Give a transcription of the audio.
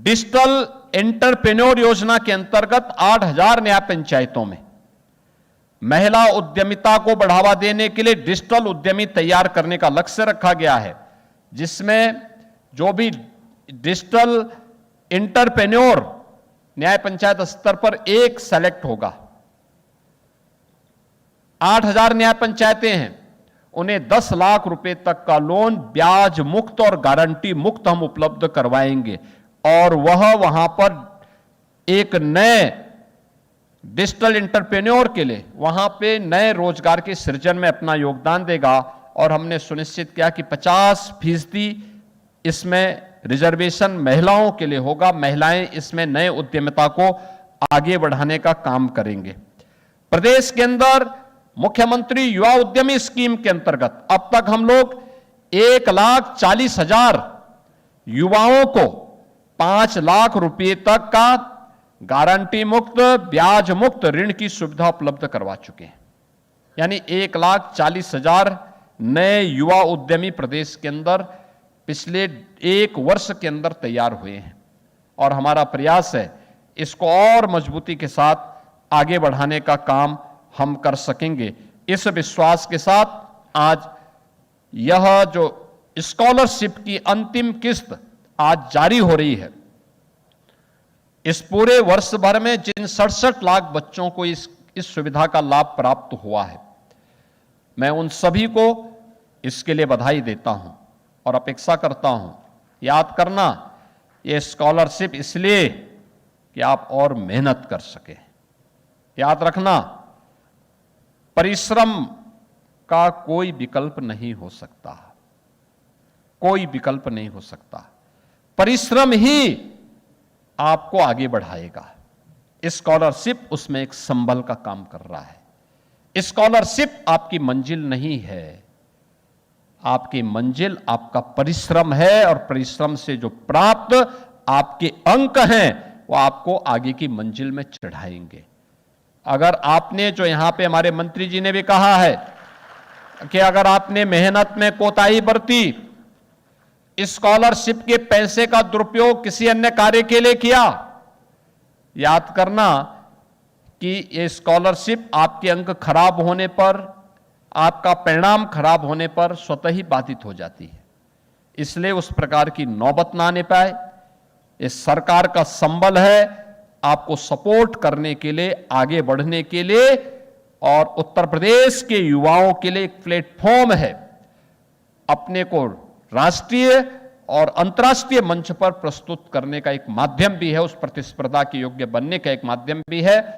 Digital entrepreneur योजना के अंतर्गत 8,000 न्याय पंचायतों में महिला उद्यमिता को बढ़ावा देने के लिए डिजिटल उद्यमी तैयार करने का लक्ष्य रखा गया है, जिसमें जो भी डिजिटल एंटरप्रेन्योर न्याय पंचायत स्तर पर एक सेलेक्ट होगा। 8,000 न्याय पंचायतें हैं, उन्हें 10 लाख रुपए तक का लोन ब्याज मुक्त और गारंटी मुक्त हम उपलब्ध करवाएंगे और वह वहां पर एक नए डिजिटल एंटरप्रेन्योर के लिए वहां पे नए रोजगार के सृजन में अपना योगदान देगा। और हमने सुनिश्चित किया कि 50% इसमें रिजर्वेशन महिलाओं के लिए होगा। महिलाएं इसमें नए उद्यमिता को आगे बढ़ाने का काम करेंगे। प्रदेश के अंदर मुख्यमंत्री युवा उद्यमी स्कीम के अंतर्गत अब तक हम लोग 1,40,000 युवाओं को 5 लाख रुपए तक का गारंटी मुक्त ब्याज मुक्त ऋण की सुविधा उपलब्ध करवा चुके हैं। यानी 1,40,000 नए युवा उद्यमी प्रदेश के अंदर पिछले 1 वर्ष के अंदर तैयार हुए हैं और हमारा प्रयास है इसको और मजबूती के साथ आगे बढ़ाने का काम हम कर सकेंगे। इस विश्वास के साथ आज यह जो स्कॉलरशिप की अंतिम किस्त आज जारी हो रही है, इस पूरे वर्ष भर में जिन 67 लाख बच्चों को इस सुविधा का लाभ प्राप्त हुआ है, मैं उन सभी को इसके लिए बधाई देता हूं और अपेक्षा करता हूं। याद करना, ये स्कॉलरशिप इसलिए कि आप और मेहनत कर सके। याद रखना, परिश्रम का कोई विकल्प नहीं हो सकता, कोई विकल्प नहीं हो सकता। परिश्रम ही आपको आगे बढ़ाएगा। स्कॉलरशिप उसमें एक संबल का काम कर रहा है। स्कॉलरशिप आपकी मंजिल नहीं है, आपकी मंजिल आपका परिश्रम है और परिश्रम से जो प्राप्त आपके अंक हैं वो आपको आगे की मंजिल में चढ़ाएंगे। अगर आपने, जो यहां पे हमारे मंत्री जी ने भी कहा है कि अगर आपने मेहनत में कोताही बरती, स्कॉलरशिप के पैसे का दुरुपयोग किसी अन्य कार्य के लिए किया, याद करना कि ये स्कॉलरशिप आपके अंक खराब होने पर, आपका परिणाम खराब होने पर स्वतः ही बाधित हो जाती है। इसलिए उस प्रकार की नौबत ना आने पाए, ये सरकार का संबल है आपको सपोर्ट करने के लिए, आगे बढ़ने के लिए, और उत्तर प्रदेश के युवाओं के लिए एक प्लेटफॉर्म है, अपने को राष्ट्रीय और अंतर्राष्ट्रीय मंच पर प्रस्तुत करने का एक माध्यम भी है, उस प्रतिस्पर्धा के योग्य बनने का एक माध्यम भी है।